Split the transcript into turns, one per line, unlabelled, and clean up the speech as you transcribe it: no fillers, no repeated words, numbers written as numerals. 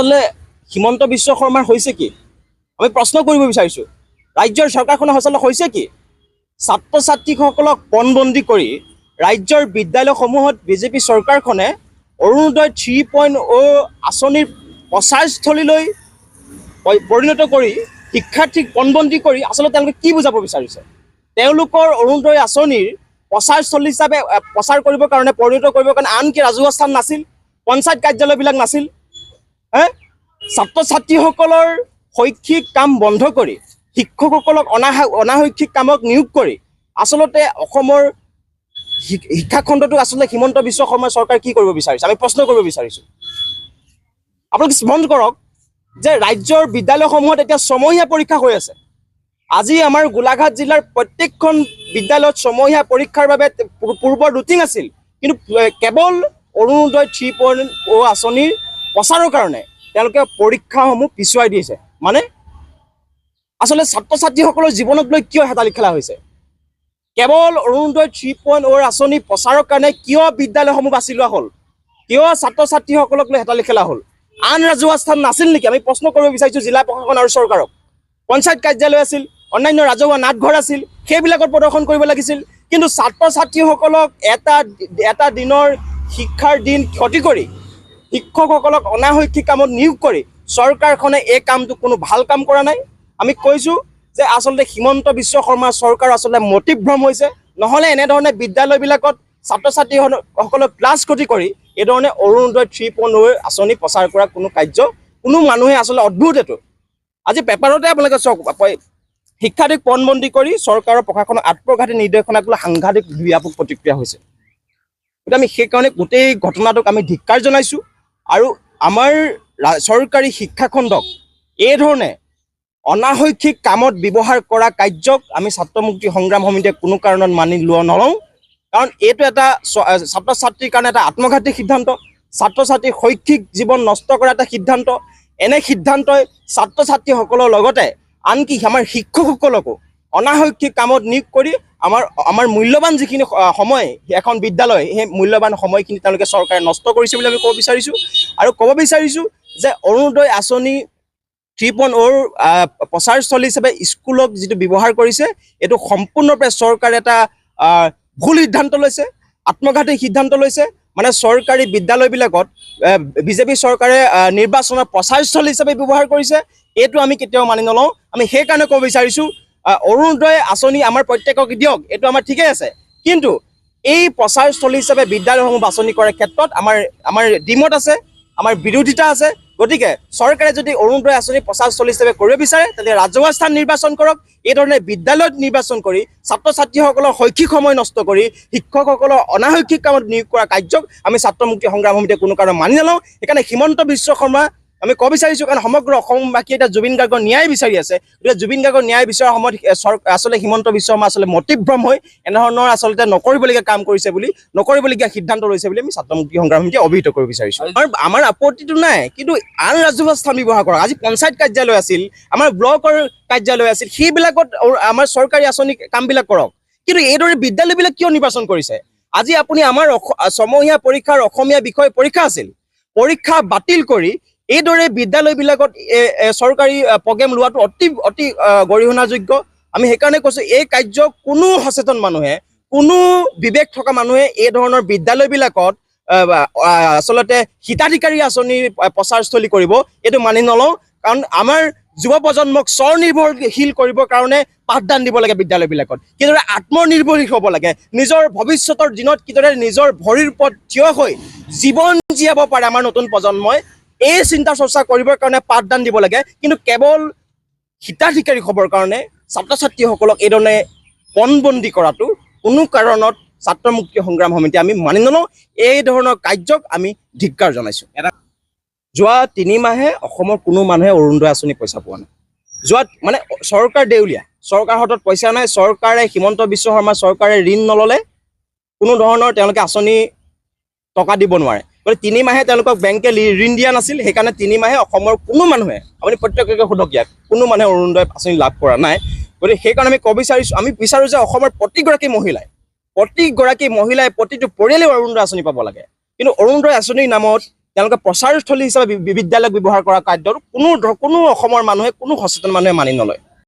আসলে হিমন্ত বিশ্ব শৰ্মাৰ হৈছে কি আমি প্ৰশ্ন কৰিব বিচাৰিছোঁ ৰাজ্যৰ চৰকাৰখনে আসলে হৈছে কি ছাত্ৰ ছাত্ৰীসকলক পণবন্দী কৰি ৰাজ্যৰ বিদ্যালয়সমূহত বিজেপি চৰকাৰখনে অৰুণোদয় 3.0 আঁচনিৰ প্ৰচাৰস্থলীলৈ পৰিণত কৰি শিক্ষাৰ্থীক পণবন্দী কৰি আচলতে তেওঁলোকে কি বুজাব বিচাৰিছে তেওঁলোকৰ অৰুণোদয় আঁচনিৰ প্ৰচাৰস্থলী হিচাপে প্ৰচাৰ কৰিবৰ কাৰণে পৰিণত কৰিবৰ কাৰণে আনকি ৰাজহুৱা স্থান নাছিল পঞ্চায়ত কাৰ্যালয়বিলাক নাছিল ছাত্ৰ ছাত্ৰীসকলৰ শৈক্ষিক কাম বন্ধ কৰি শিক্ষকসকলক অনাশৈক্ষিক কামক নিয়োগ কৰি আচলতে অসমৰ শিক্ষাখণ্ডটো আসলে হিমন্ত বিশ্ব শৰ্মা চৰকাৰ কি কৰিব বিচাৰিছে আমি প্ৰশ্ন কৰিব বিচাৰিছোঁ আপোনালোকে স্মৰণ কৰক যে ৰাজ্যৰ বিদ্যালয়সমূহত এতিয়া ছমহীয়া পৰীক্ষা হৈ আছে আজি আমাৰ গোলাঘাট জিলাৰ প্ৰত্যেকখন বিদ্যালয়ত ছমহীয়া পৰীক্ষাৰ বাবে পূৰ্বৰ ৰুটিন আছিল কিন্তু কেৱল অৰুণোদয় 3.0 আঁচনিৰ প্ৰচাৰৰ কাৰণে তেওঁলোকে পৰীক্ষাসমূহ পিছুৱাই দিছে মানে আসলে ছাত্ৰ ছাত্ৰীসকলৰ জীৱনক লৈ কিয় হেতালি খেলা হৈছে কেৱল অৰুণোদয় 3.0 আঁচনি প্ৰচাৰৰ কাৰণে কিয় বিদ্যালয়সমূহ বাছি লোৱা হ'ল কিয় ছাত্ৰ ছাত্ৰীসকলক লৈ হেতালি খেলা হ'ল আন ৰাজহুৱা স্থান নাছিল নেকি আমি প্ৰশ্ন কৰিব বিচাৰিছোঁ জিলা প্ৰশাসন আৰু চৰকাৰক পঞ্চায়ত কাৰ্যালয় আছিল অন্যান্য ৰাজহুৱা নাটঘৰ আছিল সেইবিলাকত প্ৰদৰ্শন কৰিব লাগিছিল কিন্তু ছাত্ৰ ছাত্ৰীসকলক এটা দিনৰ শিক্ষাৰ দিন ক্ষতি কৰি শিক্ষকসকলক অনাশৈক্ষিক কামত নিয়োগ কৰি চৰকাৰখনে এই কামটো কোনো ভাল কাম কৰা নাই আমি কৈছোঁ যে আচলতে হিমন্ত বিশ্ব শৰ্মা চৰকাৰ আচলতে মতিভ্ৰম হৈছে নহ'লে এনেধৰণে বিদ্যালয়বিলাকত ছাত্ৰ ছাত্ৰীসকলক ক্লাছ ক্ষতি কৰি এইধৰণে অৰুণোদয় 3.0 আঁচনি প্ৰচাৰ কৰা কোনো কাৰ্য কোনো মানুহে আচলতে অদ্ভুত এইটো আজি পেপাৰতে আপোনালোকে চাওক শিক্ষাৰ্থীক পণবন্দী কৰি চৰকাৰৰ প্ৰশাসনৰ আত্মঘাতী নিৰ্দেশনাক লৈ সাংঘাতিক ব্যাপক প্ৰতিক্ৰিয়া হৈছে গতিকে আমি সেইকাৰণে গোটেই ঘটনাটোক আমি ধিক্কাৰ জনাইছোঁ আৰু আমাৰ চৰকাৰী শিক্ষাখণ্ডক এই ধৰণে অনাশৈক্ষিক কামত ব্যৱহাৰ কৰা কাৰ্যক আমি ছাত্ৰ মুক্তি সংগ্ৰাম সমিতিয়ে কোনো কাৰণত মানি লোৱা নলওঁ কাৰণ এইটো এটা ছাত্ৰ ছাত্ৰীৰ কাৰণে এটা আত্মঘাতী সিদ্ধান্ত ছাত্ৰ ছাত্ৰীৰ শৈক্ষিক জীৱন নষ্ট কৰা এটা সিদ্ধান্ত এনে সিদ্ধান্তই ছাত্ৰ ছাত্ৰীসকলৰ লগতে আনকি আমাৰ শিক্ষকসকলকো অনাশৈক্ষিক কামত নিয়োগ কৰি আমাৰ মূল্যৱান যিখিনি সময় এখন বিদ্যালয় সেই মূল্যৱান সময়খিনি তেওঁলোকে চৰকাৰে নষ্ট কৰিছে বুলি আমি ক'ব বিচাৰিছোঁ আৰু ক'ব বিচাৰিছোঁ যে অৰুণোদয় আঁচনি 3.0 প্ৰচাৰস্থলী হিচাপে স্কুলক যিটো ব্যৱহাৰ কৰিছে এইটো সম্পূৰ্ণৰূপে চৰকাৰে এটা ভুল সিদ্ধান্ত লৈছে আত্মঘাতী সিদ্ধান্ত লৈছে মানে চৰকাৰী বিদ্যালয়বিলাকত বিজেপি চৰকাৰে নিৰ্বাচনৰ প্ৰচাৰস্থলী হিচাপে ব্যৱহাৰ কৰিছে এইটো আমি কেতিয়াও মানি নলওঁ আমি সেইকাৰণে ক'ব বিচাৰিছোঁ অৰুণোদয় আঁচনি আমাৰ প্ৰত্যেককে দিয়ক এইটো আমাৰ ঠিকেই আছে কিন্তু এই প্ৰচাৰস্থলী হিচাপে বিদ্যালয়সমূহ বাছনি কৰাৰ ক্ষেত্ৰত আমাৰ দ্বিমত আছে আমাৰ বিৰোধিতা আছে গতিকে চৰকাৰে যদি অৰুণোদয় আঁচনি প্ৰচাৰস্থলী হিচাপে কৰিব বিচাৰে তেন্তে ৰাজহুৱা স্থান নিৰ্বাচন কৰক এই ধৰণে বিদ্যালয়ত নিৰ্বাচন কৰি ছাত্ৰ ছাত্ৰীসকলৰ শৈক্ষিক সময় নষ্ট কৰি শিক্ষকসকলৰ অনাশৈক্ষিক কামত নিয়োগ কৰা কাৰ্যক আমি ছাত্ৰ মুক্তি সংগ্ৰাম সমিতিয়ে কোনো কাৰণত মানি নলওঁ সেইকাৰণে হিমন্ত বিশ্ব শৰ্মা আমি ক'ব বিচাৰিছোঁ কাৰণ সমগ্ৰ অসমবাসীয়ে এতিয়া জুবিন গাৰ্গৰ ন্যায় বিচাৰি আছে গতিকে জুবিন গাৰ্গৰ ন্যায় বিচৰাৰ সময়ত আচলতে হিমন্ত বিশ্ব শৰ্মা আচলতে মতিভ্ৰম হৈ এনেধৰণৰ আচলতে নকৰিবলগীয়া কাম কৰিছে বুলি নকৰিবলগীয়া সিদ্ধান্ত লৈছে বুলি আমি ছাত্ৰ মুক্তি সংগ্ৰাম সমিতিয়ে অভিহিত কৰিব বিচাৰিছোঁ আৰু আমাৰ আপত্তিটো নাই কিন্তু আন ৰাজহুৱা স্থান ব্যৱহাৰ কৰক আজি পঞ্চায়ত কাৰ্যালয় আছিল আমাৰ ব্লকৰ কাৰ্যালয় আছিল সেইবিলাকত আমাৰ চৰকাৰী আঁচনি কামবিলাক কৰক কিন্তু এইদৰে বিদ্যালয়বিলাক কিয় নিৰ্বাচন কৰিছে আজি আপুনি আমাৰ ছমহীয়া পৰীক্ষাৰ অসমীয়া বিষয় পৰীক্ষা আছিল পৰীক্ষা বাতিল কৰি এইদৰে বিদ্যালয়বিলাকত চৰকাৰী প্ৰগ্ৰেম লোৱাটো অতি গৰিহণাযোগ্য আমি সেইকাৰণে কৈছোঁ এই কাৰ্য কোনো সচেতন মানুহে কোনো বিবেক থকা মানুহে এই ধৰণৰ বিদ্যালয়বিলাকত আচলতে হিতাধিকাৰী আঁচনিৰ প্ৰচাৰস্থলী কৰিব এইটো মানি নলওঁ কাৰণ আমাৰ যুৱ প্ৰজন্মক স্বনিৰ্ভৰশীল কৰিবৰ কাৰণে পাঠদান দিব লাগে বিদ্যালয়বিলাকত কিদৰে আত্মনিৰ্ভৰশীল হ'ব লাগে নিজৰ ভৱিষ্যতৰ দিনত কিদৰে নিজৰ ভৰিৰ ওপৰত থিয় হৈ জীৱন জীয়াব পাৰে আমাৰ নতুন প্ৰজন্মই এই চিন্তা চৰ্চা কৰিবৰ কাৰণে পাঠদান দিব লাগে কিন্তু কেৱল হিতাধিকাৰী হ'বৰ কাৰণে ছাত্ৰ ছাত্ৰীসকলক এইধৰণে পণবন্দী কৰাটো কোনো কাৰণত ছাত্ৰ মুক্তি সংগ্ৰাম সমিতি আমি মানি নলওঁ এই ধৰণৰ কাৰ্যক আমি ধিক্কাৰ জনাইছোঁ যোৱা 3 মাহে অসমৰ কোনো মানুহে অৰুণোদয় আঁচনি পইচা পোৱা নাই যোৱা মানে চৰকাৰ দেউলীয়া চৰকাৰ হাতত পইচা নাই চৰকাৰে হিমন্ত বিশ্ব শৰ্মা চৰকাৰে ঋণ নল'লে কোনো ধৰণৰ তেওঁলোকে আঁচনি টকা দিব নোৱাৰে গতিকে 3 মাহে তেওঁলোকক বেংকে ঋণ দিয়া নাছিল সেইকাৰণে 3 মাহে অসমৰ কোনো মানুহে আপুনি প্ৰত্যেককে সোধক ইয়াত কোনো মানুহে অৰুণোদয় আঁচনি লাভ কৰা নাই গতিকে সেইকাৰণে আমি ক'ব বিচাৰিছোঁ আমি বিচাৰোঁ যে অসমৰ প্ৰতিগৰাকী মহিলাই প্ৰতিটো পৰিয়ালে অৰুণোদয় আঁচনি পাব লাগে কিন্তু অৰুণোদয় আঁচনিৰ নামত তেওঁলোকে প্ৰচাৰস্থলী হিচাপে বিদ্যালয়ক ব্যৱহাৰ কৰা কাৰ্যৰ কোনো অসমৰ মানুহে কোনো সচেতন মানুহে মানি নলয়।